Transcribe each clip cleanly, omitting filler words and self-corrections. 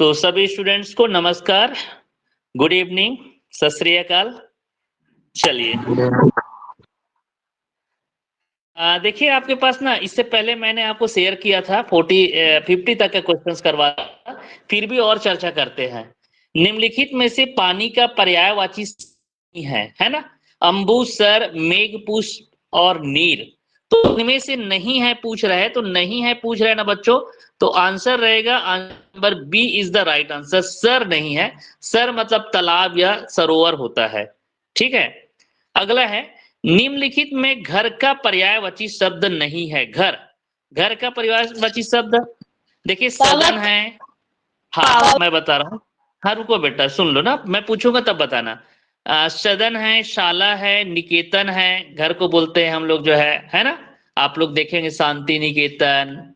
तो सभी स्टूडेंट्स को नमस्कार, गुड इवनिंग, सत श्री अकाल। चलिए देखिए आपके पास ना इससे पहले मैंने आपको शेयर किया था 50 तक के क्वेश्चंस करवा था, फिर भी और चर्चा करते हैं। निम्नलिखित में से पानी का पर्यायवाची है ना? अंबु, सर, मेघ, पुष्प और नीर। तो इनमें से नहीं है पूछ रहा है, तो नहीं है पूछ रहे हैं ना बच्चों, तो आंसर रहेगा number B is the right answer. Sir नहीं है, सर मतलब तालाब या सरोवर होता है। ठीक है, अगला है निम्नलिखित में घर का पर्यायवाची शब्द नहीं है। घर का पर्यायवाची शब्द देखिए सदन है। हाँ मैं बता रहा हूँ। हाँ रुको बेटा, सुन लो ना, मैं पूछूंगा तब बताना। सदन है, शाला है, निकेतन है, घर को बोलते हैं हम लोग जो है ना? आप लोग देखेंगे शांति निकेतन,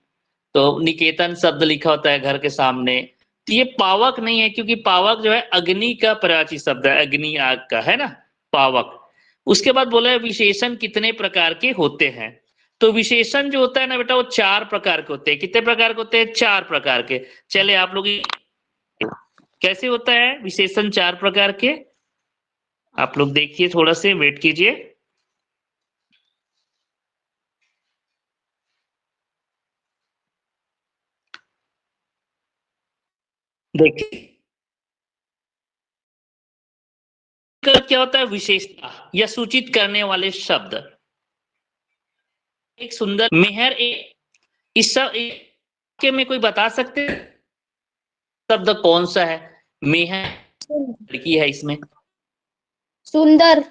तो निकेतन शब्द लिखा होता है घर के सामने। तो ये पावक नहीं है, क्योंकि पावक जो है अग्नि का पर्यायवाची शब्द है, अग्नि आग का, है ना? पावक। उसके बाद बोला है विशेषण कितने प्रकार के होते हैं। तो विशेषण जो होता है ना बेटा, वो 4 प्रकार के होते हैं। कितने प्रकार के होते हैं? 4 प्रकार के। चले आप लोग कैसे होता है विशेषण 4 प्रकार के, आप लोग देखिए, थोड़ा से वेट कीजिए। देखिए क्या होता है, विशेषता या सूचित करने वाले शब्द। एक सुंदर मेहर, इस वाक्य में कोई बता सकते हैं शब्द कौन सा है? मेहर लड़की है इसमें। सुंदर।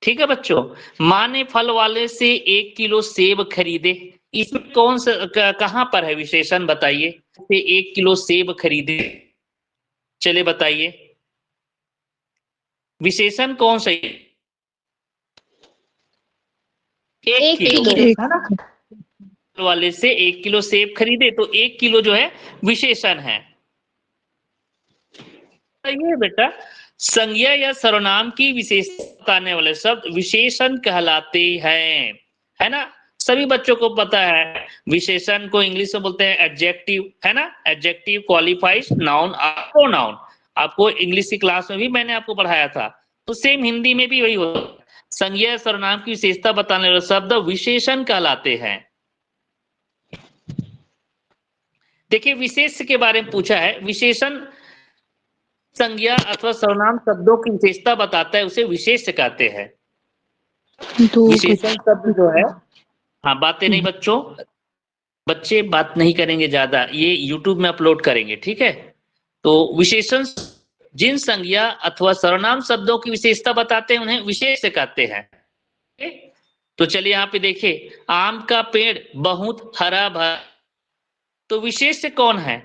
ठीक है बच्चों। माँ ने फल वाले से 1 किलो सेब खरीदे, इसमें कौन सा कहां पर है विशेषण बताइए? से 1 किलो सेब खरीदे, चले बताइए विशेषण कौन सा? 1 किलो है ना? वाले से 1 किलो सेब खरीदे, तो 1 किलो जो है विशेषण है। ये बेटा संज्ञा या सर्वनाम की विशेषता बताने वाले शब्द विशेषण कहलाते हैं, है ना? सभी बच्चों को पता है विशेषण को इंग्लिश में बोलते हैं एडजेक्टिव, है ना? Adjective qualifies noun pronoun. आपको इंग्लिश की क्लास में भी मैंने आपको पढ़ाया था, तो सेम हिंदी में भी वही होता है। संज्ञा या सर्वनाम की विशेषता बताने वाले शब्द विशेषण कहलाते हैं। देखिए विशेष के बारे में पूछा है। विशेषण संज्ञा अथवा सर्वनाम शब्दों की विशेषता बताता है, उसे विशेष कहते हैं। विशेषण शब्द जो है, हाँ बातें नहीं बच्चों, बच्चे बात नहीं करेंगे ज्यादा, ये यूट्यूब में अपलोड करेंगे, ठीक है? तो विशेषण जिन संज्ञा अथवा सर्वनाम शब्दों की विशेषता बताते हैं उन्हें विशेष कहते हैं। तो चलिए यहाँ पे देखिए, आम का पेड़ बहुत हरा भरा, तो विशेष कौन है?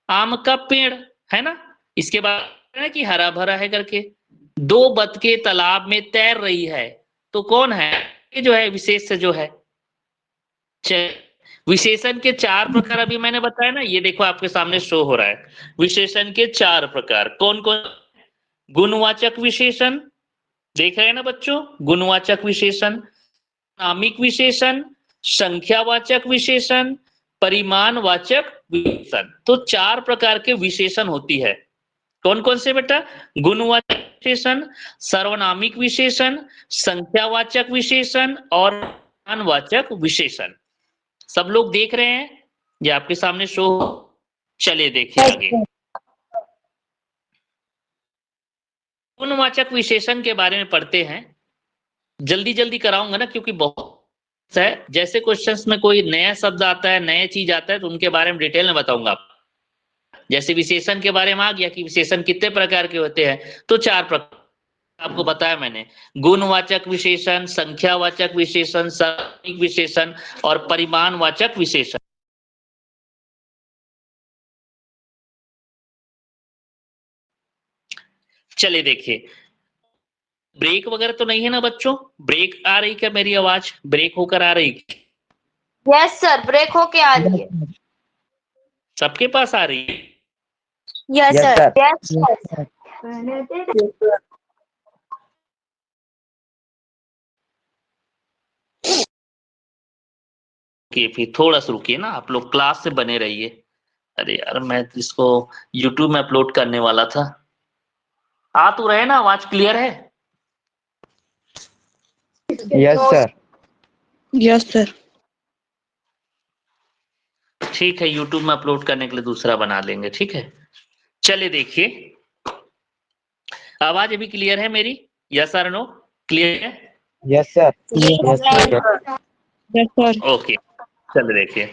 आम का पेड़, है ना? इसके बाद है कि हरा भरा है करके। 2 बतखें तालाब में तैर रही है, तो कौन है ये जो है विशेष जो है? विशेषण के 4 प्रकार अभी मैंने बताया ना, ये देखो आपके सामने शो हो रहा है। विशेषण के 4 प्रकार कौन कौन? गुणवाचक विशेषण, देख रहे हैं ना बच्चों? गुणवाचक विशेषण, नामिक विशेषण, संख्यावाचक विशेषण, परिमाणवाचक विशेषण। तो 4 प्रकार के विशेषण होती है। कौन कौन से बेटा? गुणवाचक विशेषण, सर्वनामिक विशेषण, संख्यावाचक विशेषण और परिमाणवाचक विशेषण। सब लोग देख रहे हैं? ये आपके सामने शो। चलिए देखिए आगे। गुणवाचक विशेषण के बारे में पढ़ते हैं। जल्दी जल्दी कराऊंगा ना, क्योंकि बहुत है। जैसे क्वेश्चंस में कोई नया शब्द आता है, नया चीज आता है, तो उनके बारे में डिटेल में बताऊंगा आपको। जैसे विशेषण के बारे में आ गया कि विशेषण कितने प्रकार के होते हैं, तो 4 प्रकार आपको बताया मैंने। गुणवाचक विशेषण, संख्यावाचक विशेषण, सार्वनामिक विशेषण और परिमाणवाचक विशेषण। चलिए देखिए, ब्रेक वगैरह तो नहीं है ना बच्चों? ब्रेक आ रही क्या मेरी आवाज? ब्रेक होकर आ रही? यस सर, ब्रेक होके आ रही है। सबके पास आ रही है? Yes sir. Yes sir. रुकिए, फिर थोड़ा सा रुकिए ना, आप लोग क्लास से बने रहिए। अरे यार, मैं तो इसको यूट्यूब में अपलोड करने वाला था। आ तो रहे ना, आवाज क्लियर है? Yes sir. Yes sir. ठीक है, यूट्यूब में अपलोड करने के लिए दूसरा बना लेंगे, ठीक है। चलिए देखिए, आवाज अभी क्लियर है मेरी? यस और नो? क्लियर है? Yes sir. Yes sir. Yes sir. Okay, चलिए देखिए।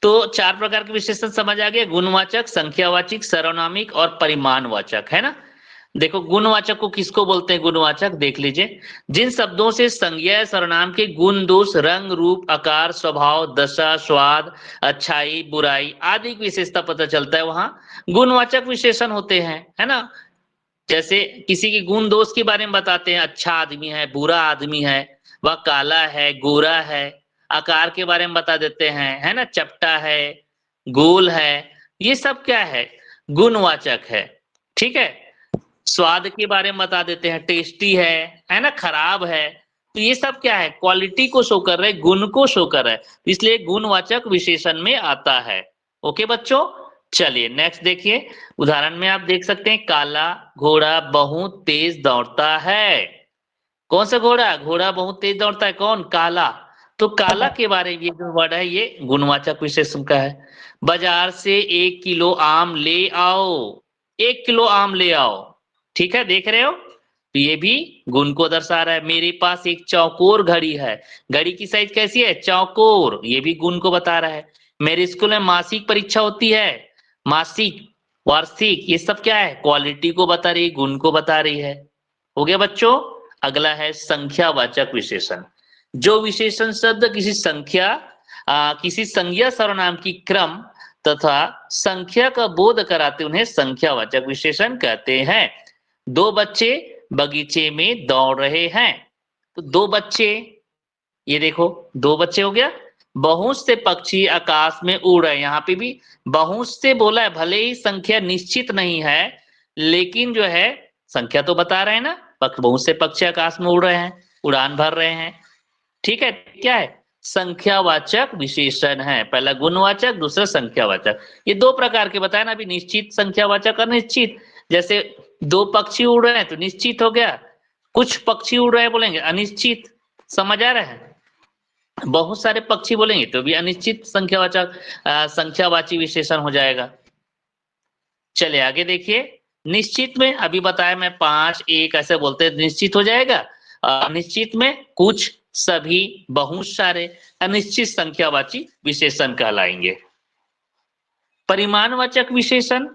तो चार प्रकार के विशेषण समझ आ गए, गुणवाचक, संख्यावाचक, सर्वनामिक और परिमाणवाचक, है ना। देखो गुणवाचक को किसको बोलते हैं? गुणवाचक देख लीजिए, जिन शब्दों से संज्ञा या सर्वनाम के गुण, दोष, रंग, रूप, आकार, स्वभाव, दशा, स्वाद, अच्छाई, बुराई आदि की विशेषता पता चलता है, वहां गुणवाचक विशेषण होते हैं, है ना। जैसे किसी के गुण दोष के बारे में बताते हैं, अच्छा आदमी है, बुरा आदमी है, वह काला है, गोरा है। आकार के बारे में बता देते हैं, है ना, चपटा है, गोल है। ये सब क्या है? गुणवाचक है, ठीक है। स्वाद के बारे में बता देते हैं, टेस्टी है ना, खराब है। तो ये सब क्या है? क्वालिटी को शो कर रहे, गुण को शो कर रहे, इसलिए गुणवाचक विशेषण में आता है। ओके बच्चों, चलिए नेक्स्ट देखिए। उदाहरण में आप देख सकते हैं, काला घोड़ा बहुत तेज दौड़ता है। कौन सा घोड़ा? घोड़ा बहुत तेज दौड़ता है, कौन? काला। तो काला के बारे में ये जो वर्ड है, ये गुणवाचक विशेषण का है। बाजार से 1 किलो आम ले आओ, 1 किलो आम ले आओ, ठीक है, देख रहे हो। तो ये भी गुण को दर्शा रहा है। मेरे पास एक चौकोर घड़ी है, घड़ी की साइज कैसी है? चौकोर, ये भी गुण को बता रहा है। मेरे स्कूल में मासिक परीक्षा होती है, मासिक, वार्षिक, ये सब क्या है? क्वालिटी को बता रही है, गुण को बता रही है। हो गया बच्चों। अगला है संख्यावाचक विशेषण। जो विशेषण शब्द किसी संख्या, किसी संज्ञा सर्वनाम की क्रम तथा संख्या का बोध कराते, उन्हें संख्यावाचक विशेषण कहते हैं। दो बच्चे बगीचे में दौड़ रहे हैं। तो दो बच्चे, ये देखो दो बच्चे हो गया। बहुत से पक्षी आकाश में उड़ रहे हैं, यहाँ पे भी बहुत से बोला है, भले ही संख्या निश्चित नहीं है, लेकिन जो है संख्या तो बता रहे हैं ना। बहुत से पक्षी आकाश में उड़ रहे हैं, उड़ान भर रहे हैं, ठीक है। क्या है? संख्यावाचक विशेषण है। पहला गुणवाचक, दूसरा संख्यावाचक। ये दो प्रकार के बताए ना अभी, निश्चित संख्यावाचक, अनिश्चित। जैसे दो पक्षी उड़ रहे हैं तो निश्चित हो गया, कुछ पक्षी उड़ रहे हैं बोलेंगे अनिश्चित, समझ आ रहा है। बहुत सारे पक्षी बोलेंगे तो भी अनिश्चित संख्यावाचक, संख्यावाची विशेषण हो जाएगा। चलिए आगे देखिए। निश्चित में अभी बताया मैं 5, 1 ऐसे बोलते हैं, निश्चित हो जाएगा। निश्चित में कुछ, सभी, बहुत सारे, अनिश्चित संख्यावाची विशेषण कहलाएंगे। परिमाणवाचक विशेषण,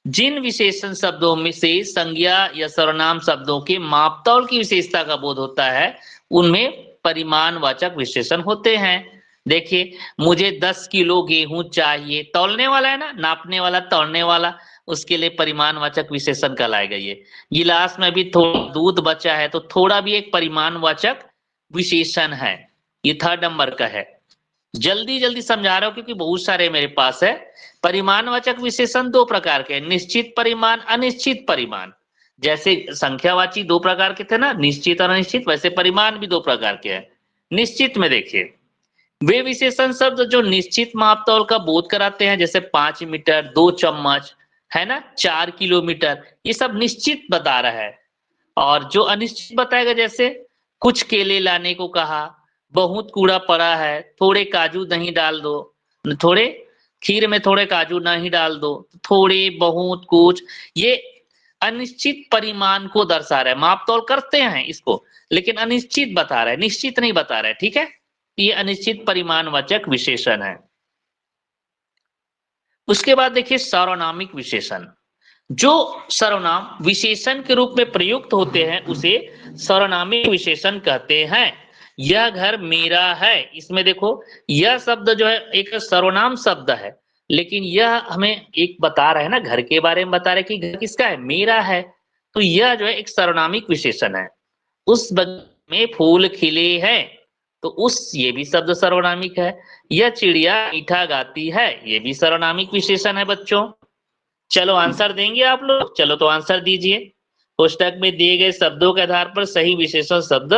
जिन विशेषण शब्दों में से संज्ञा या सर्वनाम शब्दों के मापतौल की विशेषता का बोध होता है, उनमें परिमाणवाचक विशेषण होते हैं। देखिए, मुझे 10 किलो गेहूं चाहिए, तौलने वाला है ना, नापने वाला, तौलने वाला, उसके लिए परिमाणवाचक विशेषण कहलाएगा। ये गिलास में भी थोड़ा दूध बचा है, तो थोड़ा भी एक परिमाणवाचक विशेषण है। ये 3rd नंबर का है। जल्दी जल्दी समझा रहा हूं क्योंकि बहुत सारे मेरे पास है। परिमाणवाचक विशेषण दो प्रकार के, निश्चित परिमाण, अनिश्चित परिमाण। जैसे संख्यावाची दो प्रकार के थे ना, निश्चित और अनिश्चित, वैसे परिमाण भी दो प्रकार के हैं। निश्चित में देखिए, वे विशेषण शब्द जो निश्चित मापतौल का बोध कराते हैं, जैसे 5 मीटर, 2 चम्मच, है ना, 4 किलोमीटर, ये सब निश्चित बता रहा है। और जो अनिश्चित बताएगा, जैसे कुछ केले लाने को कहा, बहुत कूड़ा पड़ा है, थोड़े काजू नहीं डाल दो, थोड़े खीर में थोड़े काजू नहीं डाल दो, थोड़े, बहुत, कुछ, ये अनिश्चित परिमाण को दर्शा रहा है। मापतौल करते हैं इसको, लेकिन अनिश्चित बता रहा है, निश्चित नहीं बता रहा है, ठीक है। ये अनिश्चित परिमाणवाचक विशेषण है। उसके बाद देखिए सर्वनामिक विशेषण। जो सर्वनाम विशेषण के रूप में प्रयुक्त होते हैं, उसे सर्वनामिक विशेषण कहते हैं। यह घर मेरा है, इसमें देखो यह शब्द जो है एक सर्वनाम शब्द है, लेकिन यह हमें एक बता रहा है ना, घर के बारे में बता रहे कि घर किसका है? मेरा है। तो यह जो है एक सर्वनामिक विशेषण है। उस बगीचे में फूल खिले हैं, तो उस, ये भी शब्द सर्वनामिक है। यह चिड़िया मीठा गाती है, ये भी सर्वनामिक विशेषण है बच्चों। चलो आंसर देंगे आप लोग? चलो तो आंसर दीजिए। पुस्तक में दिए गए शब्दों के आधार पर सही विशेषण शब्द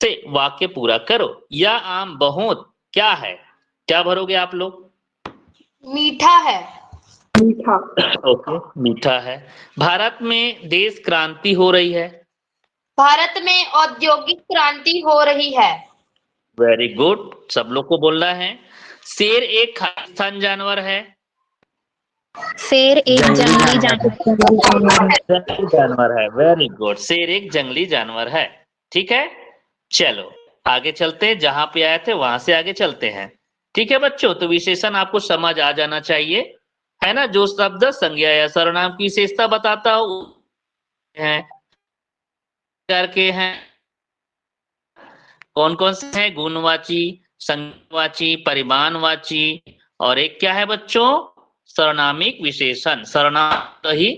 से वाक्य पूरा करो। यह आम बहुत क्या है? क्या भरोगे आप लोग? मीठा है। मीठा। ओके, मीठा है। भारत में देश क्रांति हो रही है। भारत में औद्योगिक क्रांति हो रही है। वेरी गुड, सब लोग को बोलना है। शेर एक खालिस्तान जानवर है। शेर एक जंगली जानवर। जंगली जानवर है, वेरी गुड। शेर एक जंगली जानवर है। ठीक है, चलो आगे चलते हैं। जहां पे आए थे वहां से आगे चलते हैं। ठीक है बच्चों, तो विशेषण आपको समझ आ जाना चाहिए, है ना। जो शब्द संज्ञा या सर्वनाम की विशेषता बताता हो है करके हैं। कौन कौन से हैं? गुणवाची, संज्ञावाची, परिमाणवाची, और एक क्या है बच्चों? सर्वनामिक विशेषण। सर्वनाम तो ही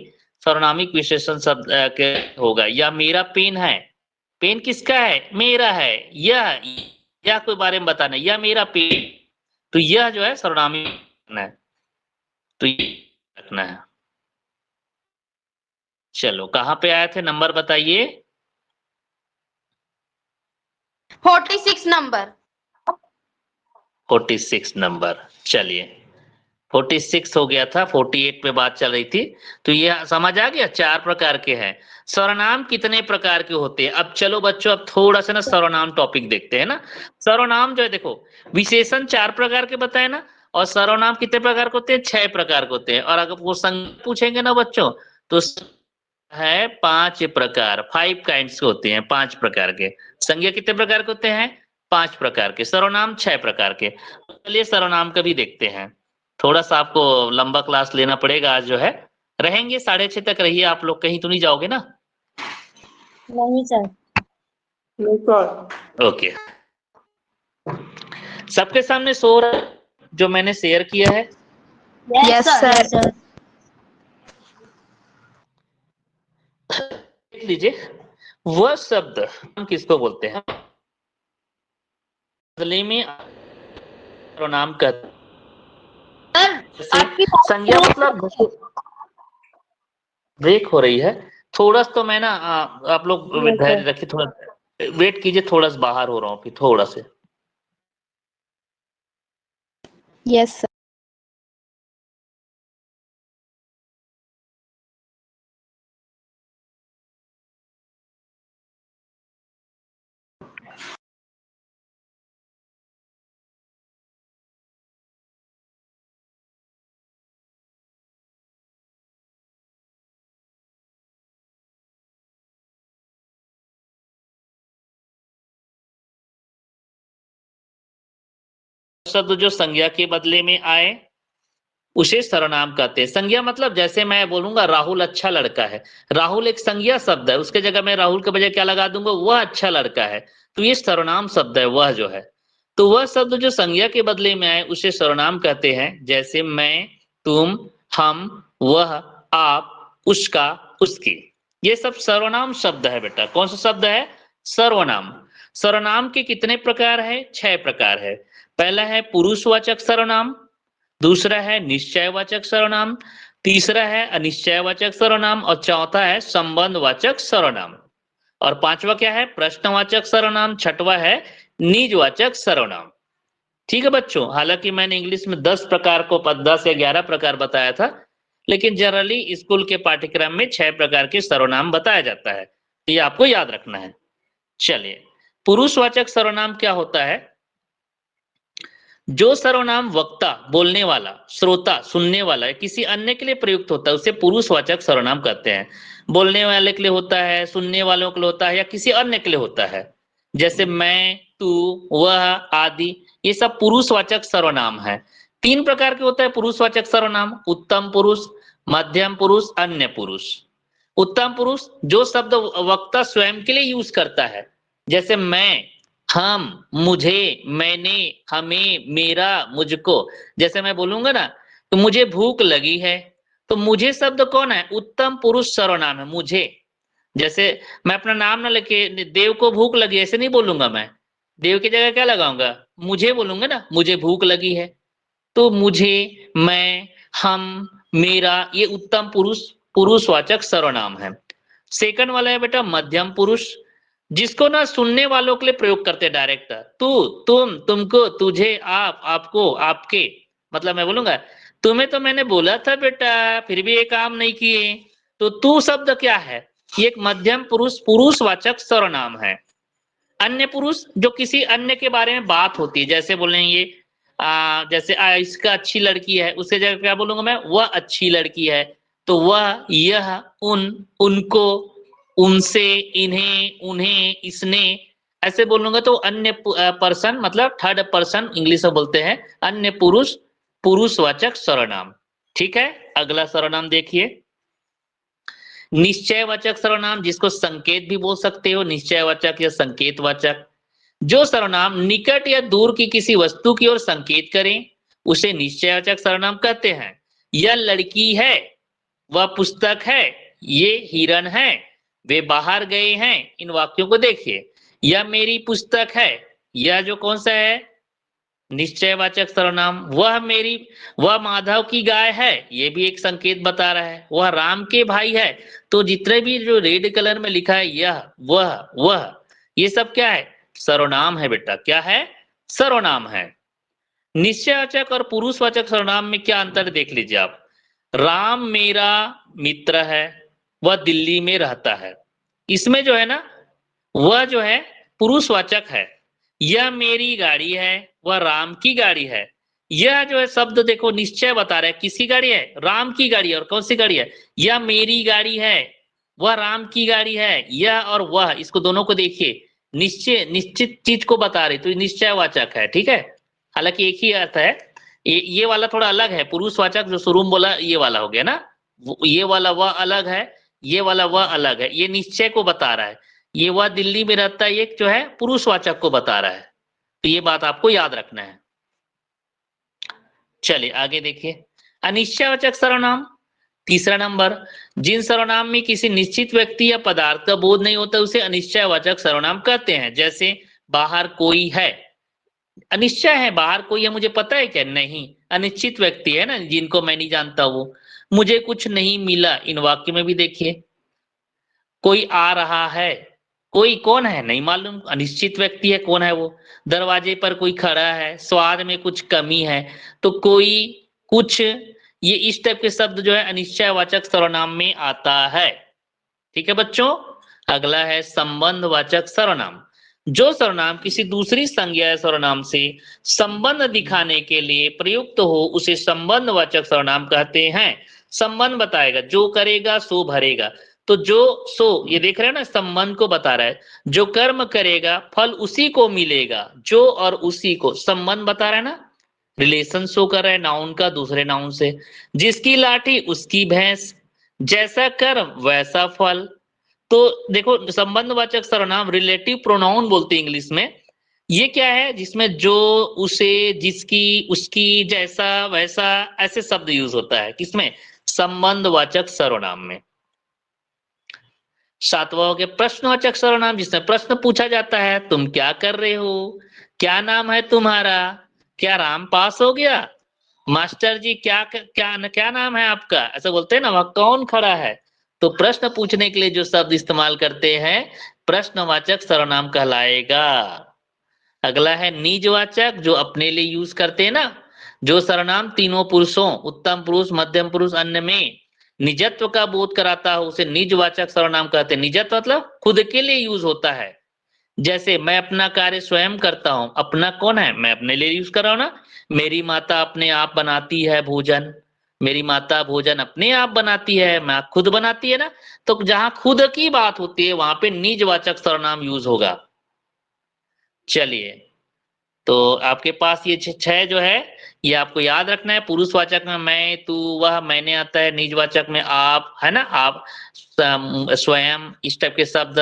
सर्वनामिक विशेषण शब्द के होगा। या मेरा पेन है। पेन किसका है? मेरा है। यह कोई बारे में बताना, यह मेरा पेन, तो यह जो है सर्वनामिक है, तो ये रखना है। चलो कहां पे आए थे, नंबर बताइए। 46 नंबर। 46 नंबर। चलिए 46 हो गया था, 48 पे बात चल रही थी। तो ये समझ आ गया, 4 प्रकार के हैं। सर्वनाम कितने प्रकार के होते हैं? अब चलो बच्चों, अब थोड़ा सा ना सर्वनाम टॉपिक देखते हैं ना। सर्वनाम जो है देखो, विशेषण 4 प्रकार के बताए ना, और सर्वनाम कितने प्रकार के होते हैं? 6 प्रकार के होते हैं। और अगर वो संज्ञा पूछेंगे ना बच्चों, तो है 5 प्रकार, 5 काइंड्स के होते हैं, 5 प्रकार के। संज्ञा कितने प्रकार के होते हैं? 5 प्रकार के। सर्वनाम 6 प्रकार के। चलिए सर्वनाम का भी देखते हैं। थोड़ा सा आपको लंबा क्लास लेना पड़ेगा आज जो है। रहेंगे 6:30 तक, रहिए आप लोग, कहीं तो नहीं जाओगे ना? नहीं सर। ओके, सबके सामने शो रहा है जो मैंने शेयर किया है? Yes sir. देख लीजिए, वह शब्द हम किसको बोलते हैं? बदले में सर्वनाम कहते हैं। जैसे संज्ञा मतलब ब्रेक हो रही है थोड़ा सा, तो मैं ना आप लोग धैर्य रखिए, थोड़ा वेट कीजिए, थोड़ा सा बाहर हो रहा हूँ फिर थोड़ा से। Yes sir. शब्द जो संज्ञा के बदले में आए उसे सर्वनाम कहते हैं। संज्ञा मतलब जैसे मैं बोलूंगा राहुल अच्छा लड़का है, राहुल एक संज्ञा शब्द है, उसके जगह मैं राहुल के बजाय क्या लगा दूंगा? वह अच्छा लड़का है, तो ये सर्वनाम शब्द है, वह जो है। तो वह शब्द जो संज्ञा के बदले में आए उसे सर्वनाम कहते हैं। जैसे मैं, तुम, हम, वह, आप, उसका, उसकी, ये सब सर्वनाम शब्द है बेटा। कौन सा शब्द है? सर्वनाम। सर्वनाम के कितने प्रकार है? 6 प्रकार है। पहला है पुरुषवाचक सर्वनाम, दूसरा है निश्चयवाचक सर्वनाम, तीसरा है अनिश्चयवाचक सर्वनाम, और चौथा है संबंधवाचक सर्वनाम, और पांचवा क्या है? प्रश्नवाचक सर्वनाम, छठवा है निजवाचक सर्वनाम। ठीक है बच्चों, हालांकि मैंने इंग्लिश में 10 प्रकार को 10 या 11 प्रकार बताया था, लेकिन जनरली स्कूल के पाठ्यक्रम में 6 प्रकार के सर्वनाम बताया जाता है, तो ये आपको याद रखना है। चलिए, पुरुषवाचक सर्वनाम क्या होता है? जो सर्वनाम वक्ता, बोलने वाला, श्रोता, सुनने वाला है, किसी अन्य के लिए प्रयुक्त होता है उसे पुरुषवाचक सर्वनाम कहते हैं। बोलने वाले के लिए होता है, सुनने वालों के लिए होता है, या किसी अन्य के लिए होता है। जैसे मैं, तू, वह आदि, ये सब पुरुषवाचक सर्वनाम है। 3 प्रकार के होता है पुरुषवाचक सर्वनाम: उत्तम पुरुष, मध्यम पुरुष, अन्य पुरुष। उत्तम पुरुष जो शब्द वक्ता स्वयं के लिए यूज करता है, जैसे मैं, हम, मुझे, मैंने, हमें, मेरा, मुझको। जैसे मैं बोलूंगा ना, तो मुझे भूख लगी है, तो मुझे शब्द कौन है? उत्तम पुरुष सर्वनाम है, मुझे। जैसे मैं अपना नाम ना लेके देव को भूख लगी ऐसे नहीं बोलूंगा, मैं देव की जगह क्या लगाऊंगा? मुझे बोलूंगा ना, मुझे भूख लगी है। तो मुझे, मैं, हम, मेरा, ये उत्तम पुरुष पुरुषवाचक सर्वनाम है। सेकंड वाला है बेटा मध्यम पुरुष। जिसको ना सुनने वालों के लिए प्रयोग करते हैं डायरेक्ट। तू, तुम, तुमको, तुझे, आप, आपको, आपके। मतलब मैं बोलूंगा तुम्हें तो मैंने बोला था बेटा, फिर भी ये काम नहीं किए। तो तू शब्द क्या है? ये एक मध्यम पुरुष पुरुषवाचक सर्वनाम है। अन्य पुरुष जो किसी अन्य के बारे में बात होती है, जैसे बोलेंगे जैसे इसका अच्छी लड़की है, उससे जगह क्या बोलूंगा मैं? वह अच्छी लड़की है। तो वह, यह, उन, उनको, उनसे, इन्हें, उन्हें, इसने, ऐसे बोलूंगा तो अन्य पर्सन, मतलब थर्ड पर्सन इंग्लिश में बोलते हैं अन्य पुरुष पुरुषवाचक सर्वनाम। ठीक है, अगला सर्वनाम देखिए, निश्चयवाचक सर्वनाम, जिसको संकेत भी बोल सकते हो, निश्चयवाचक या संकेतवाचक। जो सर्वनाम निकट या दूर की किसी वस्तु की ओर संकेत करें उसे निश्चयवाचक सर्वनाम कहते हैं। यह लड़की है, वह पुस्तक है, ये हिरण है, वे बाहर गए हैं। इन वाक्यों को देखिए, यह मेरी पुस्तक है, यह जो कौन सा है? निश्चयवाचक सर्वनाम। वह माधव की गाय है, ये भी एक संकेत बता रहा है। वह राम के भाई है। तो जितने भी जो रेड कलर में लिखा है, यह, वह, ये सब क्या है? सर्वनाम है बेटा। क्या है? सर्वनाम है। निश्चयवाचक और पुरुषवाचक सर्वनाम में क्या अंतर देख लीजिए आप। राम मेरा मित्र है, वह दिल्ली में रहता है। इसमें जो है ना, वह जो है पुरुषवाचक है। यह मेरी गाड़ी है, वह राम की गाड़ी है। यह जो है शब्द देखो निश्चय बता रहा है, किसकी गाड़ी है? राम की गाड़ी है। और कौन सी गाड़ी है? यह मेरी गाड़ी है, वह राम की गाड़ी है। यह और वह, इसको दोनों को देखिए, निश्चय, निश्चित चीज को बता रही, तो निश्चयवाचक है। ठीक है, हालांकि एक ही अर्थ है। ये वाला थोड़ा अलग है, पुरुषवाचक जो शुरू में बोला ये वाला हो गया ना, ये वाला वह अलग है, ये वाला वह अलग है। ये निश्चय को बता रहा है, ये वह दिल्ली में रहता है, ये जो है पुरुषवाचक को बता रहा है। तो ये बात आपको याद रखना है। चलिए आगे देखिए, अनिश्चयवाचक सर्वनाम तीसरा नंबर। जिन सर्वनाम में किसी निश्चित व्यक्ति या पदार्थ का बोध नहीं होता उसे अनिश्चयवाचक सर्वनाम कहते हैं। जैसे बाहर कोई है, अनिश्चय है, बाहर कोई है, मुझे पता है क्या? नहीं। अनिश्चित व्यक्ति है ना, जिनको मैं नहीं जानता वो। मुझे कुछ नहीं मिला, इन वाक्य में भी देखिए। कोई आ रहा है, कोई कौन है नहीं मालूम, अनिश्चित व्यक्ति है, कौन है वो। दरवाजे पर कोई खड़ा है, स्वाद में कुछ कमी है। तो कोई, कुछ, ये इस टाइप के शब्द जो है अनिश्चयवाचक सर्वनाम में आता है। ठीक है बच्चों, अगला है संबंधवाचक सर्वनाम। जो सर्वनाम किसी दूसरी संज्ञा या सर्वनाम से संबंध दिखाने के लिए प्रयुक्त हो उसे संबंधवाचक सर्वनाम कहते हैं। संबंध बताएगा, जो करेगा सो भरेगा। तो जो सो, ये देख रहे हैं ना, संबंध को बता रहा है। जो कर्म करेगा फल उसी को मिलेगा, जो और उसी को संबंध बता रहा है ना, रिलेशन शो कर रहा है नाउन का दूसरे नाउन से। जिसकी लाठी उसकी भैंस, जैसा कर्म वैसा फल। तो देखो संबंधवाचक सर्वनाम रिलेटिव प्रोनाउन बोलते हैं इंग्लिश में। ये क्या है? जिसमें जो, उसे, जिसकी, उसकी, जैसा, वैसा, ऐसे शब्द यूज होता है। किसमें? संबंधवाचक सर्वनाम में। सातवां हो गया प्रश्नवाचक सर्वनाम, जिसमें प्रश्न पूछा जाता है, तुम क्या कर रहे हो? क्या नाम है तुम्हारा? क्या राम पास हो गया? मास्टर जी क्या नाम है आपका? ऐसा बोलते हैं ना, वह कौन खड़ा है? तो प्रश्न पूछने के लिए जो शब्द इस्तेमाल करते हैं प्रश्नवाचक सर्वनाम कहलाएगा। अगला है निजवाचक, जो अपने लिए यूज करते हैं ना। जो सर्वनाम तीनों पुरुषों, उत्तम पुरुष, मध्यम पुरुष, अन्य में निजत्व का बोध कराता हो उसे निजवाचक सर्वनाम कहते हैं। निजत्व मतलब खुद के लिए यूज होता है। जैसे मैं अपना कार्य स्वयं करता हूं, अपना कौन है? मैं अपने लिए यूज कर रहा हूं ना। मेरी माता अपने आप बनाती है भोजन, मेरी माता भोजन अपने आप बनाती है, मैं खुद बनाती है ना। तो जहां खुद की बात होती है वहां पे निजवाचक सर्वनाम यूज होगा। चलिए, तो आपके पास ये छह जो है ये आपको याद रखना है। पुरुषवाचक में मैं, तू, वह, मैंने आता है। निजवाचक में आप, है ना, आप, स्वयं, इस टाइप के शब्द।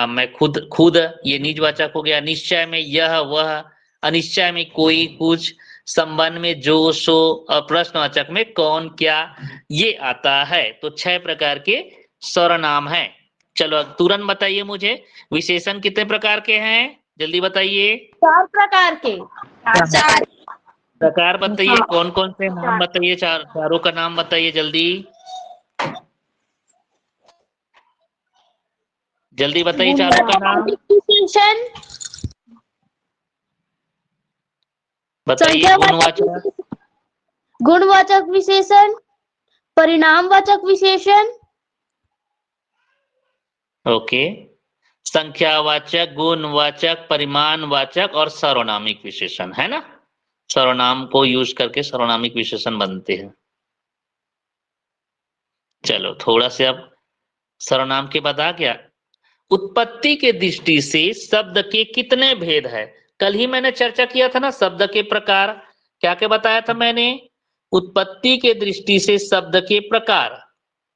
मैं खुद, ये निजवाचक हो गया। निश्चय में यह, वह। अनिश्चय में कोई, कुछ। संबंध में जो, सो। और प्रश्नवाचक में कौन, क्या, ये आता है। तो 6 प्रकार के सर्वनाम हैं। चलो तुरंत बताइए मुझे, विशेषण कितने प्रकार के हैं? जल्दी बताइए। 4 प्रकार के। प्रकार बताइए, कौन कौन से नाम बताइए, चारों का नाम बताइए जल्दी। जल्दी बताइए चारों का नाम विशेषण, बताइए। गुणवाचक, गुणवाचक विशेषण, परिणामवाचक विशेषण, ओके। संख्यावाचक, गुणवाचक, परिमाणवाचक और सर्वनामिक विशेषण, है ना। सर्वनाम को यूज करके सर्वनामिक विशेषण बनते हैं। चलो थोड़ा से अब सर्वनाम के बाद आ गया। उत्पत्ति के दृष्टि से शब्द के कितने भेद है? कल ही मैंने चर्चा किया था ना शब्द के प्रकार। क्या क्या बताया था मैंने? उत्पत्ति के दृष्टि से शब्द के प्रकार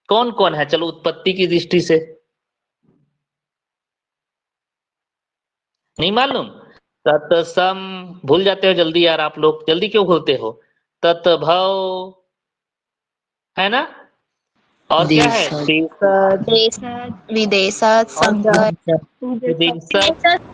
कौन कौन है? चलो उत्पत्ति की दृष्टि से नहीं मालूम? तत्सम, भूल जाते हो जल्दी यार आप लोग, जल्दी क्यों भूलते हो? तत्भव, है ना। और क्या है? देशज, विदेशज, विदेशक,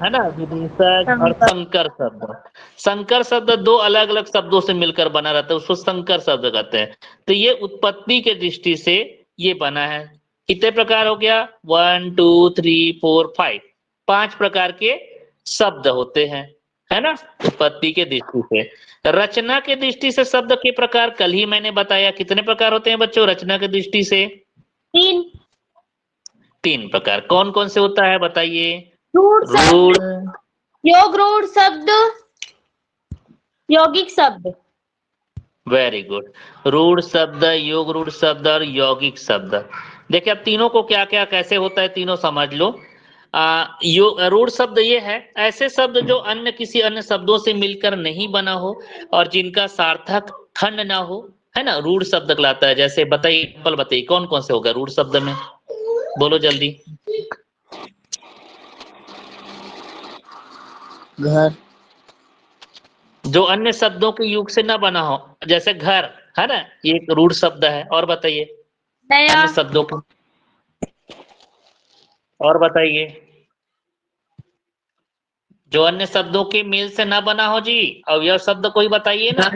है ना, विदेशक और संकर शब्द। संकर शब्द दो अलग अलग शब्दों से मिलकर बना रहता है, उसको संकर शब्द कहते हैं। तो ये उत्पत्ति के दृष्टि से ये बना है। कितने प्रकार हो गया? 1 2 3 4 5, 5 प्रकार के शब्द होते हैं, है ना, उत्पत्ति के दृष्टि से। रचना के दृष्टि से शब्द के प्रकार कल ही मैंने बताया। कितने प्रकार होते हैं बच्चों रचना के दृष्टि से? 3 प्रकार। कौन कौन से होता है बताइए? रूढ़, योग रूढ़ शब्द, यौगिक शब्द। Very good. रूढ़ शब्द, योग रूढ़ शब्द और यौगिक शब्द। देखिए अब तीनों को क्या क्या कैसे होता है तीनों समझ लो। रूढ़ शब्द ये है ऐसे शब्द जो अन्य किसी अन्य शब्दों से मिलकर नहीं बना हो और जिनका सार्थक खंड ना हो, है ना, रूढ़ शब्द कहलाता है। जैसे बताइए कौन कौन से होगा रूढ़ शब्द में? बोलो जल्दी। घर, जो अन्य शब्दों के युग से ना बना हो, जैसे घर, है ना, ये एक रूढ़ शब्द है। और बताइए नया, अन्य शब्दों को, और बताइए जो अन्य शब्दों के मेल से ना बना हो जी। अवयव शब्द कोई बताइए ना,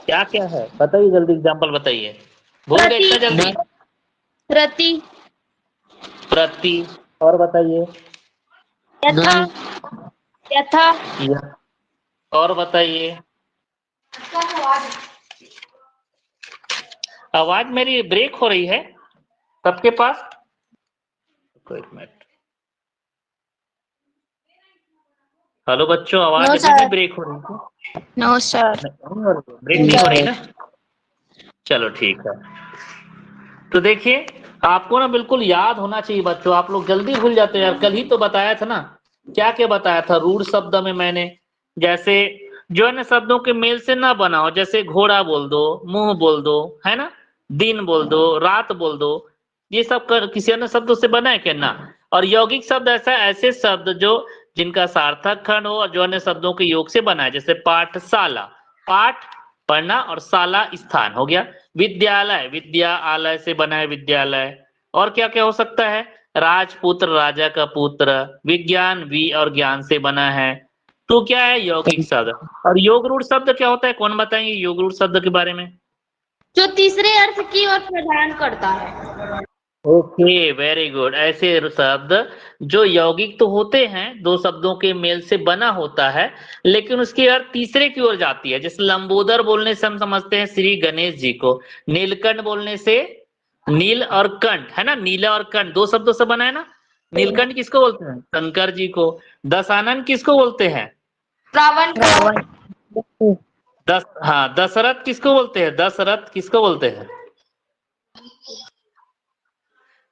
क्या क्या है बताइए जल्दी, एग्जाम्पल बताइए। भूल गए इतना जल्दी? प्रति, प्रति, और बताइए। यथा, यथा, और बताइए। आवाज मेरी ब्रेक हो रही है सबके पास? एक मिनट। हेलो बच्चों, आवाज अभी भी ब्रेक हो रही है? नो सर, ब्रेक नहीं हो रही ना? चलो ठीक है। तो देखिए आपको ना बिल्कुल याद होना चाहिए बच्चों, आप लोग जल्दी भूल जाते हैं यार। कल ही तो बताया था ना, क्या क्या बताया था रूढ़ शब्द में मैंने। जैसे जो अन्य शब्दों के मेल से ना बना हो, जैसे घोड़ा बोल दो, मुंह बोल दो, है ना, दिन बोल दो, रात बोल दो, ये सब किसी अन्य शब्दों से बना है क्या? ना। और यौगिक शब्द ऐसे शब्द जो जिनका सार्थक खंड हो और जो अन्य शब्दों के योग से बना है। जैसे पाठशाला, पाठ पढ़ना, और शाला स्थान हो गया। विद्यालय, विद्या आलय से बना है विद्यालय। और क्या क्या हो सकता है? राजपुत्र, राजा का पुत्र। विज्ञान, वी और ज्ञान से बना है। तो क्या है? यौगिक शब्द। और योग रूढ़ शब्द क्या होता है? कौन बताएंगे योग रूढ़ शब्द के बारे में? जो तीसरे अर्थ की ओर प्रदान करता है। Okay, very good. ऐसे शब्द जो यौगिक तो होते हैं, दो शब्दों के मेल से बना होता है, लेकिन उसकी अर्थ तीसरे की ओर जाती है। जैसे लंबोदर बोलने से हम समझते हैं श्री गणेश जी को, नीलकंठ बोलने से, नील और कंठ, है ना, नीला और कंठ दो शब्दों से बना है ना। नीलकंठ किसको बोलते हैं? शंकर जी को। दशानन किसको बोलते हैं? रावण को। हाँ, दशरथ किसको बोलते हैं? दशरथ किसको बोलते हैं?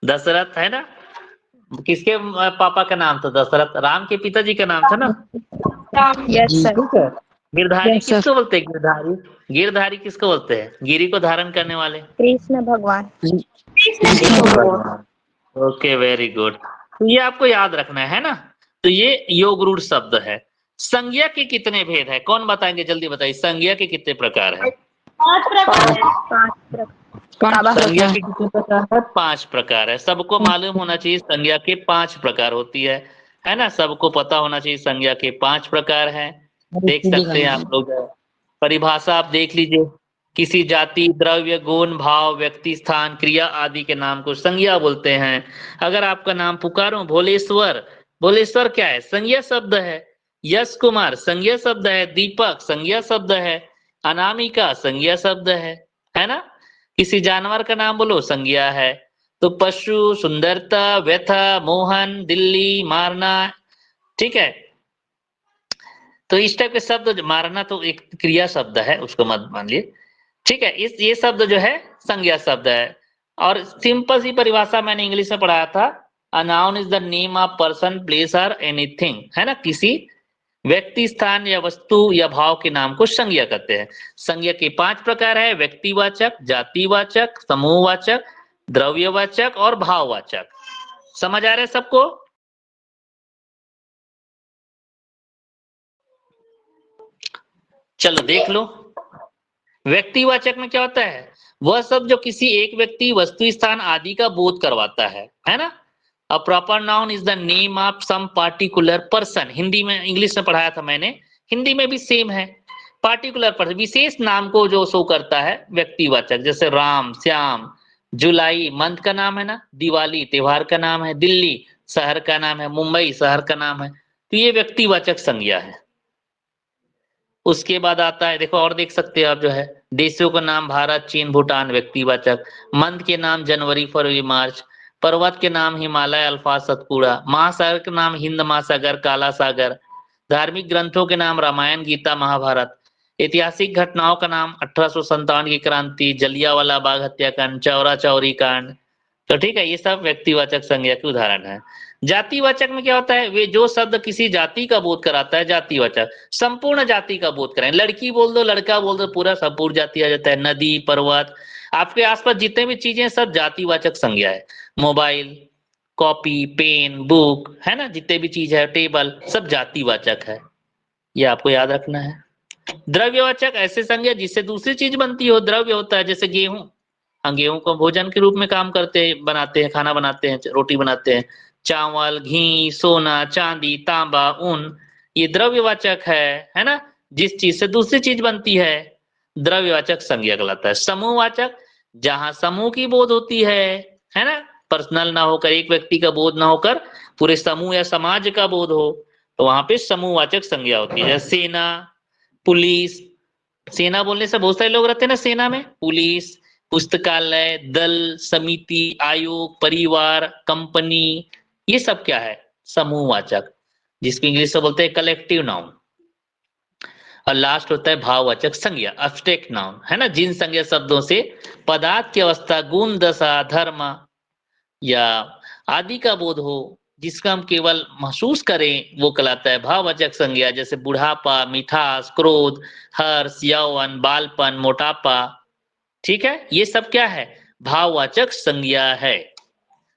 दशरथ, है ना। किसके पापा का नाम था? दशरथ, राम के पिताजी का नाम था ना। यस सर, ठीक है। Girdhari Yes, sir. किसको बोलते हैं? गिरधारी, गिरधारी किसको बोलते हैं? गिरी को धारण करने वाले। कृष्ण भगवान, ओके, वेरी गुड। तो ये आपको याद रखना है ना। तो ये योग रूढ़ शब्द है। संज्ञा के कितने भेद है? कौन बताएंगे जल्दी बताइए, संज्ञा के कितने प्रकार है? 5 प्रकार है। 5 संज्ञा के कितने प्रकार है? 5 प्रकार है। सबको मालूम होना चाहिए संज्ञा के 5 प्रकार होती है ना। सबको पता होना चाहिए संज्ञा के 5 प्रकार है। देख सकते हैं आप लोग, परिभाषा आप देख लीजिए। किसी जाति, द्रव्य, गुण, भाव, व्यक्ति, स्थान, क्रिया आदि के नाम को संज्ञा बोलते हैं। अगर आपका नाम पुकारो भोलेश्वर, भोलेश्वर क्या है? संज्ञा शब्द है। यश कुमार संज्ञा शब्द है। दीपक संज्ञा शब्द है। अनामिका संज्ञा शब्द है ना? किसी जानवर का नाम बोलो संज्ञा है। तो पशु, सुंदरता, व्यथा, मोहन, दिल्ली, मारना, ठीक है। तो इस टाइप के शब्द, मारना तो एक क्रिया शब्द है, उसको मत मान लिए, ठीक है। ये शब्द जो है संज्ञा शब्द है। और सिंपल सी परिभाषा मैंने इंग्लिश में पढ़ाया था, a noun is the name of person, place और एनीथिंग, है ना? किसी व्यक्ति, स्थान या वस्तु या भाव के नाम को संज्ञा कहते हैं। संज्ञा के 5 प्रकार है: व्यक्तिवाचक, जातिवाचक, समूहवाचक, द्रव्यवाचक और भाववाचक। समझ आ रहा है सबको? चलो देख लो। व्यक्तिवाचक में क्या होता है? वह शब्द जो किसी एक व्यक्ति, वस्तु, स्थान आदि का बोध करवाता है ना? A proper noun is the name of some particular person. Hindi में, इंग्लिश में पढ़ाया था मैंने, हिंदी में भी सेम है। पार्टिकुलर पर्सन, विशेष नाम को जो शो करता है, व्यक्तिवाचक। जैसे राम, श्याम, जुलाई मंथ का नाम है ना, दिवाली त्योहार का नाम है, दिल्ली शहर का नाम है, मुंबई शहर का नाम है। तो ये व्यक्तिवाचक संज्ञा है। उसके बाद आता है, देखो और देख सकते हैं आप, जो है देशों का नाम भारत, चीन, भूटान, व्यक्तिवाचक। मंथ के नाम जनवरी, फरवरी, मार्च। पर्वत के नाम हिमालय, अल्फा, सतपुड़ा। महासागर के नाम हिंद महासागर, काला सागर। धार्मिक ग्रंथों के नाम रामायण, गीता, महाभारत। ऐतिहासिक घटनाओं का नाम 1857 की क्रांति, जलियांवाला बाग हत्याकांड, चौरा चौरी कांड। तो ठीक है, ये सब व्यक्तिवाचक संज्ञा के उदाहरण है। जातिवाचक में क्या होता है? वे जो शब्द किसी जाति का बोध कराता है, जातिवाचक। संपूर्ण जाति का बोध कराए, लड़की बोल दो, लड़का बोल दो, पूरा संपूर्ण जाति आ जाता है। नदी, पर्वत, आपके आसपास जितने भी चीजें, सब जातिवाचक संज्ञा है। मोबाइल, कॉपी, पेन, बुक, है ना, जितने भी चीज है, टेबल, सब जातिवाचक है। ये आपको याद रखना है। द्रव्यवाचक ऐसे संज्ञा जिससे दूसरी चीज बनती हो, द्रव्य होता है। जैसे गेहूं, हम गेहूं को भोजन के रूप में काम करते हैं, बनाते हैं, खाना बनाते हैं, रोटी बनाते हैं। चावल, घी, सोना, चांदी, तांबा, ऊन, ये द्रव्यवाचक है ना? जिस चीज से दूसरी चीज बनती है, द्रव्यवाचक संज्ञा कहलाता है। समूहवाचक, जहां समूह की बोध होती है ना? पर्सनल ना होकर, एक व्यक्ति का बोध ना होकर पूरे समूह या समाज का बोध हो, तो वहां पे समूहवाचक संज्ञा होती है। सेना, पुलिस, सेना बोलने से बहुत सारे लोग रहते हैं ना सेना में। पुलिस, पुस्तकालय, दल, समिति, आयोग, परिवार, कंपनी, ये सब क्या है? समूहवाचक, जिसको इंग्लिश में बोलते हैं कलेक्टिव नाउन। और लास्ट होता है भाववाचक संज्ञा, एब्स्ट्रैक्ट नाउन, है ना? जिन संज्ञा शब्दों से पदार्थ की अवस्था, गुण, दशा, धर्म या आदि का बोध हो, जिसका हम केवल महसूस करें, वो कहलाता है भाववाचक संज्ञा। जैसे बुढ़ापा, मिठास, क्रोध, हर्ष, यौवन, बालपन, मोटापा, ठीक है? ये सब क्या है? भाववाचक संज्ञा है।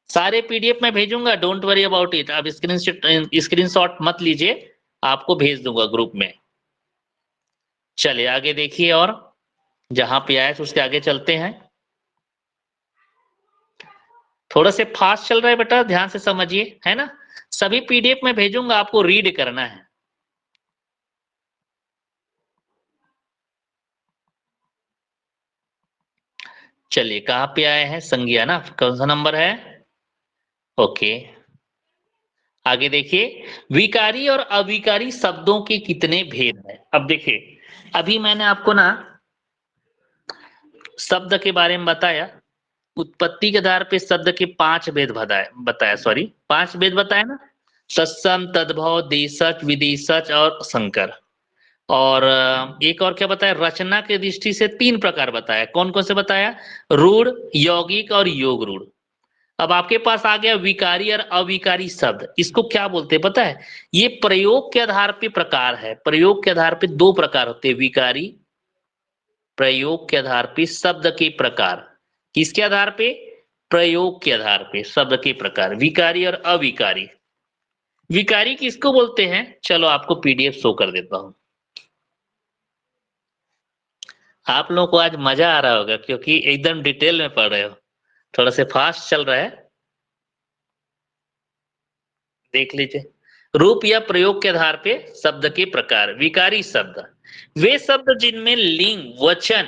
सारे पीडीएफ में भेजूंगा, डोंट वरी अबाउट इट। आप स्क्रीनशॉट मत लीजिए, आपको भेज दूंगा ग्रुप में। चलिए आगे देखिए, और जहां पे आए उसके आगे चलते हैं। थोड़ा से फास्ट चल रहा है बेटा, ध्यान से समझिए, है ना? सभी पीडीएफ में भेजूंगा, आपको रीड करना है। चलिए कहां पे आए हैं? संज्ञा ना, कौन सा नंबर है? ओके, आगे देखिए, विकारी और अविकारी शब्दों के कितने भेद हैं। अब देखिए, अभी मैंने आपको ना शब्द के बारे में बताया, उत्पत्ति के आधार पे शब्द के 5 भेद बताया, सॉरी 5 भेद बताया ना, सत्सम, तद्भव, देशज, विदेशज और संकर। और एक और क्या बताया? रचना के दृष्टि से 3 प्रकार बताया। कौन कौन से बताया? रूढ़, यौगिक और योग रूढ़। अब आपके पास आ गया विकारी और अविकारी शब्द। इसको क्या बोलते हैं पता है? ये प्रयोग के आधार पे प्रकार है। प्रयोग के आधार पे 2 प्रकार होते हैं, विकारी, प्रयोग के आधार पे शब्द के प्रकार। किसके आधार पे? प्रयोग के आधार पे शब्द के प्रकार, विकारी और अविकारी। विकारी किसको बोलते हैं? चलो आपको पीडीएफ शो कर देता हूं। आप लोगों को आज मजा आ रहा होगा, क्योंकि एकदम डिटेल में पढ़ रहे हो। थोड़ा से फास्ट चल रहा है, देख लीजिए। रूप या प्रयोग के आधार पे शब्द के प्रकार। विकारी शब्द वे शब्द जिनमें लिंग, वचन,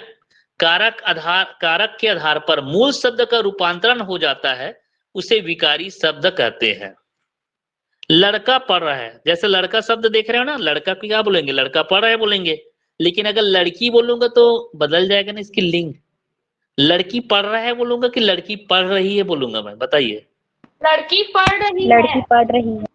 कारक के आधार पर मूल शब्द का रूपांतरण हो जाता है, उसे विकारी शब्द कहते हैं। लड़का पढ़ रहा है, जैसे लड़का शब्द देख रहे हो ना, लड़का को क्या बोलेंगे, लड़का पढ़ रहा है बोलेंगे, लेकिन अगर लड़की बोलूंगा तो बदल जाएगा ना इसकी लिंग। लड़की पढ़ रहा है बोलूंगा कि लड़की पढ़ रही है बोलूंगा मैं, बताइए। लड़की पढ़ रही लड़की है। पढ़ रही है।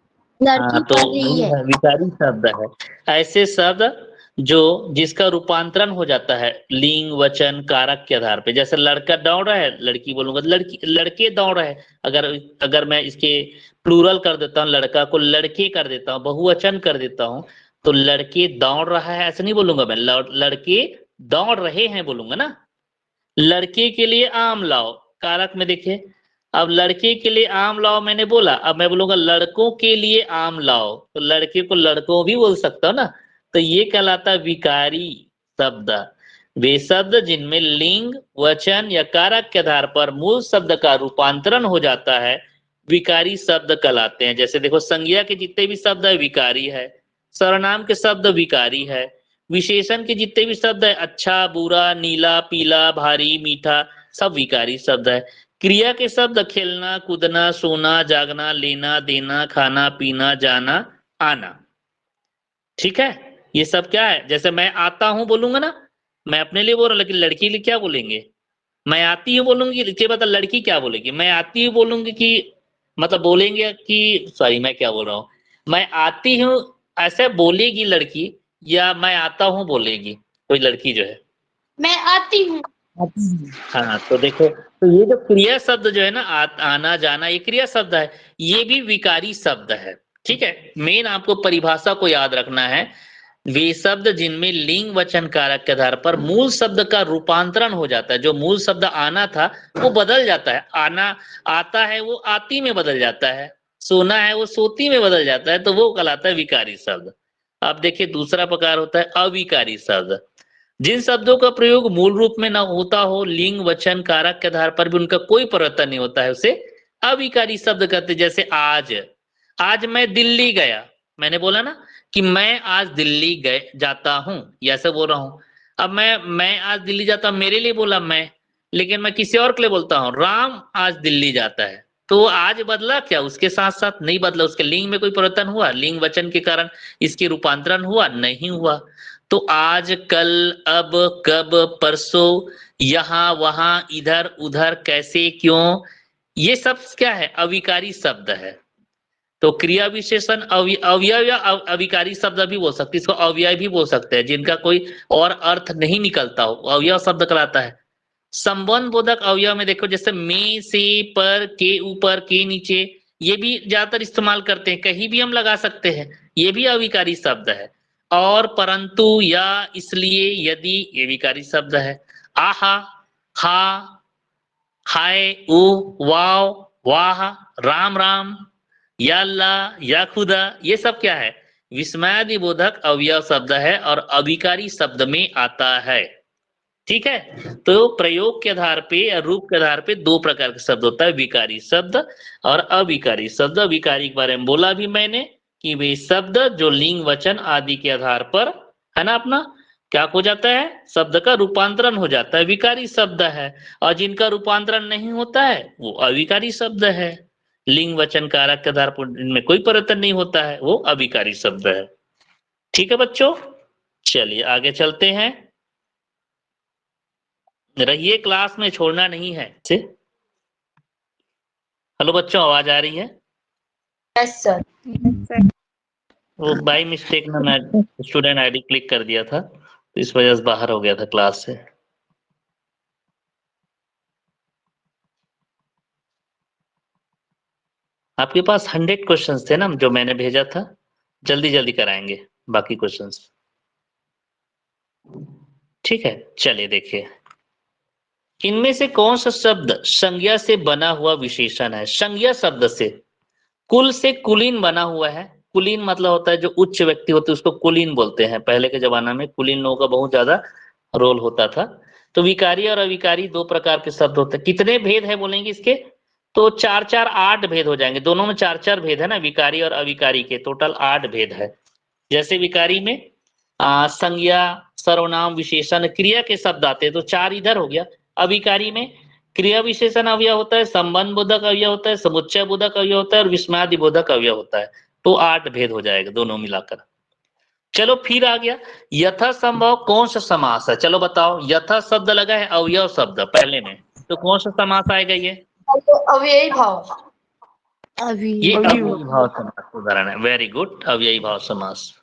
लड़की तो पढ़ रही है। विकारी शब्द है। ऐसे शब्द जो जिसका रूपांतरण हो जाता है लिंग वचन कारक के आधार पे, जैसे लड़का दौड़ रहा है, लड़की बोलूंगा तो लड़की, लड़के दौड़ रहे हैं। अगर मैं इसके प्लूरल कर देता हूँ, लड़का को लड़के कर देता हूँ, बहुवचन कर देता हूँ, तो लड़के दौड़ रहा है ऐसा नहीं बोलूंगा मैं, लड़के दौड़ रहे हैं बोलूंगा ना। लड़के के लिए आम लाओ, कारक में देखिए, अब लड़के के लिए आम लाओ मैंने बोला, अब मैं बोलूंगा लड़कों के लिए आम लाओ, तो लड़के को लड़कों भी बोल सकता हूं ना। तो ये कहलाता है विकारी शब्द। वे शब्द जिनमें लिंग वचन या कारक के आधार पर मूल शब्द का रूपांतरण हो जाता है, विकारी शब्द कहलाते हैं। जैसे देखो, संज्ञा के जितने भी शब्द है विकारी है, सर्वनाम के शब्द विकारी है, विशेषण के जितने भी शब्द है अच्छा बुरा नीला पीला भारी मीठा, सब विकारी शब्द है। क्रिया के शब्द खेलना कूदना सोना जागना लेना देना खाना पीना जाना आना, ठीक है। ये सब क्या है, जैसे मैं आता हूं बोलूंगा ना, मैं अपने लिए बोल रहा हूं, लेकिन लड़की के लिए क्या बोलेंगे, मैं आती हूँ बोलूंगी, इसके बाद लड़की क्या बोलेगी, मैं आती हूँ बोलूंगी कि मतलब बोलेंगे कि सॉरी मैं क्या बोल रहा हूँ, मैं आती हूँ ऐसे बोलेगी लड़की, या मैं आता हूँ बोलेगी कोई लड़की जो है, मैं आती हूँ। हाँ। तो देखो, तो ये जो क्रिया शब्द जो है ना, आना जाना, ये क्रिया शब्द है, ये भी विकारी शब्द है, ठीक है। मेन आपको परिभाषा को याद रखना है। वे शब्द जिनमें लिंग वचन कारक के आधार पर मूल शब्द का रूपांतरण हो जाता है, जो मूल शब्द आना था वो बदल जाता है, आना आता है वो आती में बदल जाता है, सोना है वो सोती में बदल जाता है, तो वो कहलाता है विकारी शब्द। अब देखिए दूसरा प्रकार होता है अविकारी शब्द। जिन शब्दों का प्रयोग मूल रूप में न होता हो, लिंग वचन कारक के आधार पर भी उनका कोई परिवर्तन नहीं होता है, उसे अविकारी शब्द कहते हैं। जैसे आज मैं दिल्ली गया, मैंने बोला ना कि मैं आज दिल्ली जाता हूं, ऐसे बोल रहा हूं। अब मैं आज दिल्ली जाता हूं, मेरे लिए बोला मैं, लेकिन मैं किसी और के लिए बोलता हूं राम आज दिल्ली जाता है, तो आज बदला क्या, उसके साथ साथ नहीं बदला, उसके लिंग में कोई परिवर्तन हुआ, लिंग वचन के कारण इसके रूपांतरण हुआ नहीं हुआ। तो आज कल अब कब परसों यहां वहां इधर उधर कैसे क्यों, ये सब क्या है, अविकारी शब्द है। तो क्रिया विशेषण अवयव या अविकारी शब्द भी बोल सकते हैं, इसको अव्यय भी बोल सकते हैं, जिनका कोई और अर्थ नहीं निकलता हो, अवयव शब्द कहलाता है। संबंध बोधक अवयव में देखो, जैसे में से पर के ऊपर के नीचे, ये भी ज्यादातर इस्तेमाल करते हैं, कहीं भी हम लगा सकते हैं, ये भी अविकारी शब्द है। और परंतु या इसलिए यदि, ये विकारी शब्द है। आहा हा हाय ओ वाव वाह राम राम या अल्लाह या खुदा, ये सब क्या है, विस्मयादि बोधक अवयव शब्द है और अविकारी शब्द में आता है, ठीक है। तो प्रयोग के आधार पे या रूप के आधार पे दो प्रकार के शब्द होता है, विकारी शब्द और अविकारी शब्द। विकारी के बारे में बोला भी मैंने कि वे शब्द जो लिंग वचन आदि के आधार पर है ना, अपना क्या हो जाता है, शब्द का रूपांतरण हो जाता है, विकारी शब्द है। और जिनका रूपांतरण नहीं होता है वो अविकारी शब्द है। लिंग वचन कारक के आधार पर इनमें कोई परिवर्तन नहीं होता है, वो अविकारी शब्द है, ठीक है बच्चों। चलिए आगे चलते हैं, रहिए क्लास में, छोड़ना नहीं है। हेलो बच्चों, आवाज आ रही है? Yes sir. वो बाय मिस्टेक ना मैं स्टूडेंट आईडी क्लिक कर दिया था, तो इस वजह से बाहर हो गया था क्लास से। आपके पास 100 क्वेश्चंस थे ना जो मैंने भेजा था, जल्दी जल्दी कराएंगे बाकी क्वेश्चंस, ठीक है। चलिए देखिए, इनमें से कौन सा शब्द संज्ञा से बना हुआ विशेषण है। संज्ञा शब्द से, कुल से कुलीन बना हुआ है। कुलीन मतलब होता है जो उच्च व्यक्ति होते हैं उसको कुलीन बोलते हैं। पहले के जमाना में कुलीन लोगों का बहुत ज्यादा रोल होता था। तो विकारी और अविकारी दो प्रकार के शब्द होते हैं। कितने भेद है बोलेंगे इसके, तो 4 4 8 भेद हो जाएंगे, दोनों में 4 4 भेद है ना, विकारी और अविकारी के टोटल 8 भेद है। जैसे विकारी में संज्ञा सर्वनाम, विशेषण, क्रिया के शब्द आते हैं। तो 4 इधर हो गया। अभिकारी में क्रिया विशेषण अव्यय होता है, संबंध बोधक अव्यय होता है, समुच्चय बोधक अव्यय होता है और विस्मयादि बोधक अव्यय होता है। तो 8 भेद हो जाएगा दोनों मिलाकर। चलो फिर आ गया यथा संभव कौन सा समास है? चलो बताओ, यथा शब्द लगा है अवयव शब्द पहले में, तो कौन सा समास आएगा ये? अव्ययी भाव। ये अव्ययी भाव समास उदाहरण है। वेरी गुड, अव्ययी भाव समास।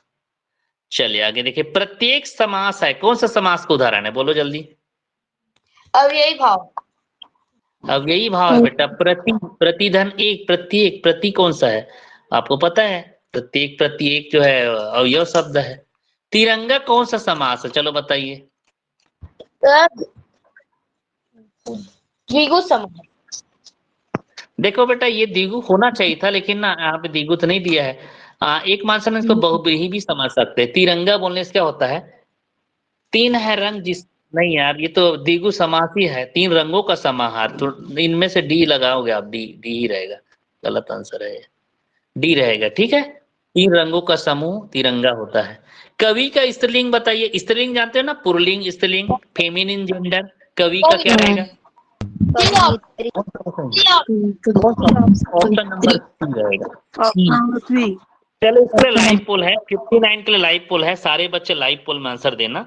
चलिए आगे देखिए, प्रत्येक समास है, कौन सा समास का उदाहरण है? बोलो जल्दी। अव्ययी भाव। अव्ययी भाव है बेटा। प्रति, प्रतिधन एक, प्रत्येक, प्रति कौन सा है आपको पता है? प्रत्येक, प्रत्येक जो है अवयव शब्द है। तिरंगा कौन सा समास है? चलो बताइए। द्विगु समास। देखो बेटा, ये द्विगु होना चाहिए था, लेकिन ना यहाँ पे द्विगु तो नहीं दिया है। एक मानसन इसको बहुब्रीही भी समझ सकते हैं। तिरंगा बोलने से क्या होता है? 3 है रंग जिस, नहीं यार ये तो द्विगु समास ही है, 3 रंगों का समाहार। तो इनमें से डी लगाओगे आप, डी, डी ही रहेगा। गलत आंसर है, डी रहेगा। ठीक है, 3 रंगों का समूह तिरंगा होता है। कवि का स्त्रीलिंग बताइए। स्त्रीलिंग जानते हो ना, पुल्लिंग, स्त्रीलिंग, फेमिनिन जेंडर। कवि का क्या रहेगा? ऑप्शन नंबर 3 रहेगा। चलो इसके लिए लाइव पोल है, 59 के लिए लाइव पोल है। सारे बच्चे लाइव पोल में आंसर देना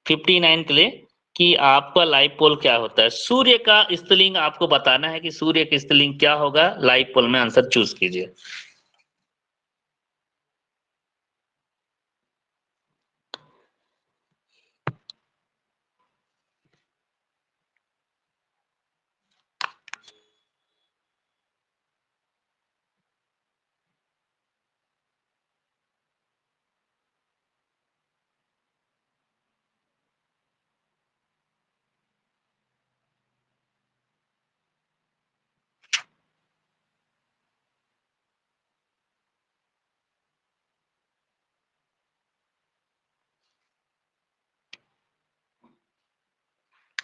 59 के लिए कि आपका लाइव पोल क्या होता है। सूर्य का स्त्रीलिंग आपको बताना है कि सूर्य का स्त्रीलिंग क्या होगा। लाइव पोल में आंसर चूज कीजिए।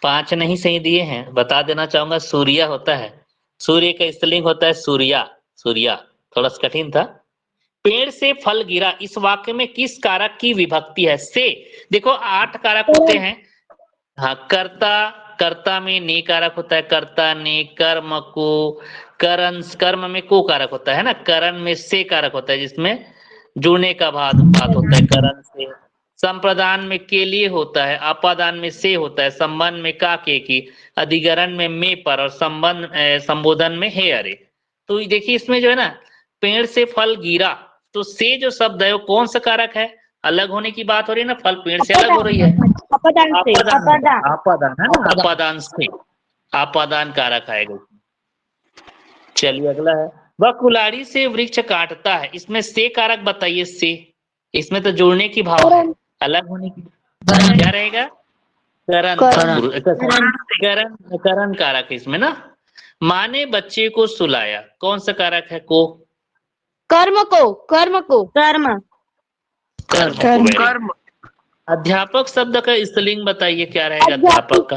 पांच नहीं सही दिए हैं, बता देना चाहूंगा। सूर्य होता है, सूर्य का स्त्रीलिंग होता है सूर्या। सूर्या थोड़ा सा कठिन था। पेड़ से फल गिरा, इस वाक्य में किस कारक की विभक्ति है? से। देखो 8 कारक होते हैं। हाँ, कर्ता, कर्ता में ने कारक होता है, कर्ता ने, कर्म को, करण, कर्म में को कारक होता है ना, करण में से कारक होता है जिसमें जुड़ने का बात होता है करण से। संप्रदान में के लिए होता है, अपादान में से होता है, संबंध में का के की, अधिकरण में पर और संबंध संबोधन में है अरे। तो देखिए इसमें जो है ना, पेड़ से फल गिरा, तो से जो शब्द है वो कौन सा कारक है? अलग होने की बात हो रही है ना, फल पेड़ से अलग हो रही है। अपादान से, आपादान है ना, आपादान से, आपादान कारक आएगा। चलिए अगला है, वह कुल्हाड़ी से वृक्ष काटता है, इसमें से कारक बताइए। से, इसमें तो जोड़ने की भाव है, अलग होने की क्या रहेगा? करण, करण, करण कारक है इसमें ना। माँ ने बच्चे को सुलाया, कौन सा कारक है? को, कर्म को, कर्म को, कर्म, कर्म। अध्यापक शब्द का स्त्रीलिंग बताइए, क्या रहेगा अध्यापक का?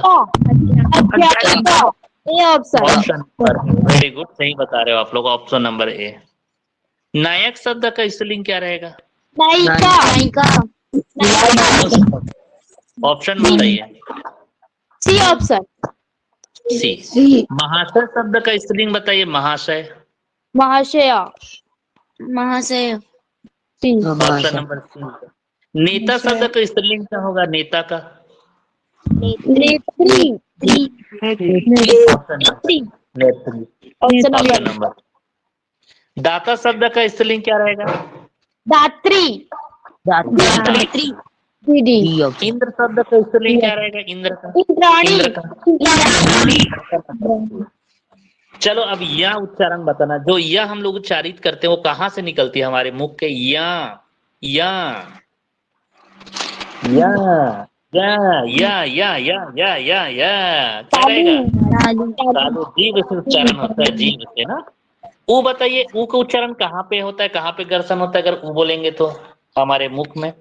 ऑप्शन नंबर, वेरी गुड, सही बता रहे हो आप लोग, ऑप्शन नंबर ए। नायक शब्द का स्त्रीलिंग क्या रहेगा? नायिका, ऑप्शन बताइए। सी ऑप्शन, सी। महाशय शब्द का स्त्रीलिंग बताइए। महाशय, महाशया, महाशय, ऑप्शन नंबर सी। नेता शब्द का स्त्रीलिंग क्या होगा? नेता का नेत्री, ऑप्शन नंबर। दाता शब्द का स्त्रीलिंग क्या रहेगा? दात्री, दात्री। इंद्र शब्द का स्त्रीलिंग क्या रहेगा? इंद्र का, इंद्र। चलो अब यह उच्चारण बताना, जो यह हम लोग उच्चारित करते हैं वो कहाँ से निकलती है? हमारे मुख के या, या, या, क्या रहेगा? जीव से उच्चारण होता है, जीव से ना। ऊ बताइए, ऊ का उच्चारण कहाँ पे होता है, कहाँ पे घर्षण होता है? अगर ऊ बोलेंगे तो हमारे मुख में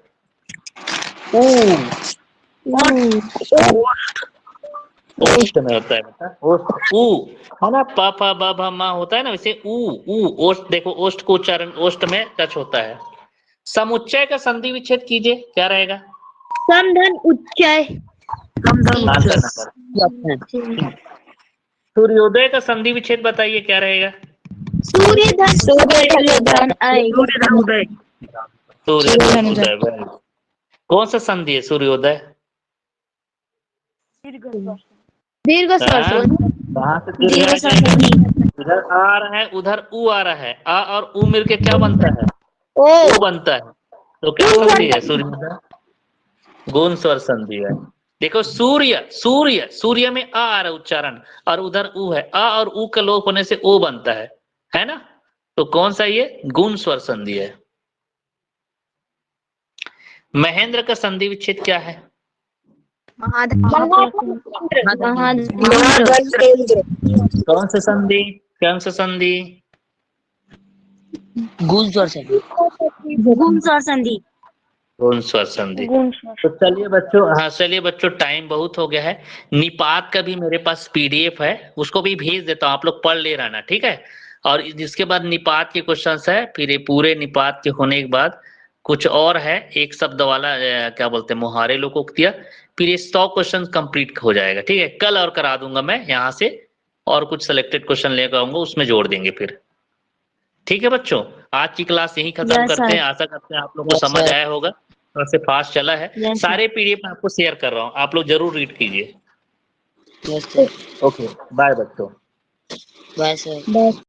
ओष्ठ में होता है बेटा, ओष्ठ, ऊ है ना, पा पा बा भा मा होता है ना, वैसे ऊ ओष्ठ। देखो ओष्ठ को उच्चारण ओष्ठ में टच होता है। समुच्चय का संधि विच्छेद कीजिए, क्या रहेगा? समधन उच्चय। Answer number. सूर्योदय का संधि विच्छेद बताइए क्या रहेगा? सूर्यधन सूर्यधन सूर्यधन उदय। सूर्यधन उदय। very good। कौन सा संधि है सूर्योदय? दीर्घ स्वर हाँ? संधि। कहाँ से दीर्घ आ जाएगा? इधर आ रहा है, उधर उ आ रहा है, आ और उ मिलके क्या बनता है? ओ ओ बनता है। तो क्या संधि है सूर्योदय? गुण स्वर संधि है। देखो सूर्य सूर्य सूर्य में आ रहा है उच्चारण और उधर उ है, आ और उ का लोप होने से ओ बनता है ना? तो कौन सा ये? गुण स्वर संधि है। महेंद्र का संधि विच्छेद क्या है? कौन सा संधि? कौन सा संधि? गुण स्वर संधि। गुण स्वर संधि। गुण स्वर संधि। तो चलिए बच्चों, हाँ चलिए बच्चों, टाइम बहुत हो गया है। निपात का भी मेरे पास पीडीएफ है, उसको भी भेज देता हूँ, आप लोग पढ़ ले रहना, ठीक है? और जिसके बाद निपात के क्वेश्चंस है, फिर ये पूरे निपात के होने के बाद कुछ और है, एक शब्द वाला क्या बोलते हैं, मुहारे लोकोक्तियां, फिर ये 100 क्वेश्चन कंप्लीट हो जाएगा, ठीक है? कल और करा दूंगा मैं यहाँ से, और कुछ सिलेक्टेड क्वेश्चन लेकर आऊंगा, उसमें जोड़ देंगे फिर। ठीक है बच्चों, आज की क्लास यही खत्म Yes, करते sir. हैं। आशा करते हैं आप लोग को समझ आया होगा, थोड़ा से फास्ट चला है। Yes, sir. सारे पीडीएफ मैं आपको शेयर कर रहा हूँ, आप लोग जरूर रीड कीजिए। ओके, बाय बच्चों। Bye sir.